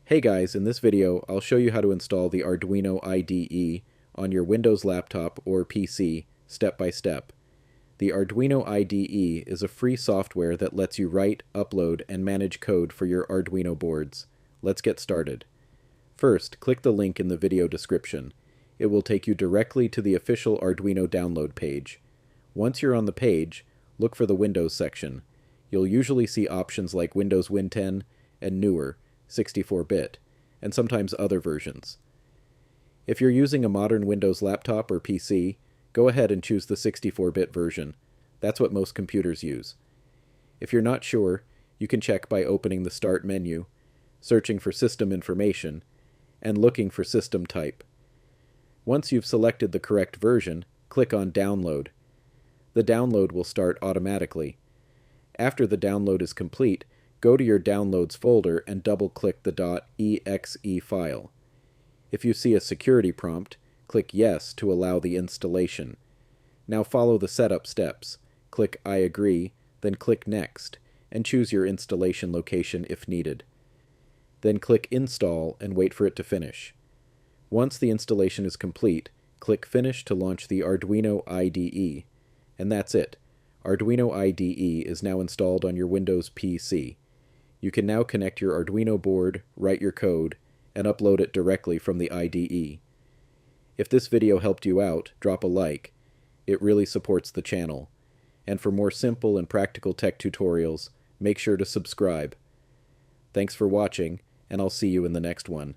Hey guys, in this video I'll show you how to install the Arduino IDE on your Windows laptop or PC step by step. The Arduino IDE is a free software that lets you write, upload, and manage code for your Arduino boards. Let's get started. First, click the link in the video description. It will take you directly to the official Arduino download page. Once you're on the page, look for the Windows section. You'll usually see options like Windows Win 10 and newer, 64-bit, and sometimes other versions. If you're using a modern Windows laptop or PC, go ahead and choose the 64-bit version. That's what most computers use. If you're not sure, you can check by opening the Start menu, searching for System Information, and looking for System Type. Once you've selected the correct version, click on Download. The download will start automatically. After the download is complete, go to your Downloads folder and double-click the .exe file. If you see a security prompt, click Yes to allow the installation. Now follow the setup steps. Click I agree, then click Next, and choose your installation location if needed. Then click Install and wait for it to finish. Once the installation is complete, click Finish to launch the Arduino IDE. And that's it. Arduino IDE is now installed on your Windows PC. You can now connect your Arduino board, write your code, and upload it directly from the IDE. If this video helped you out, drop a like. It really supports the channel. And for more simple and practical tech tutorials, make sure to subscribe. Thanks for watching, and I'll see you in the next one.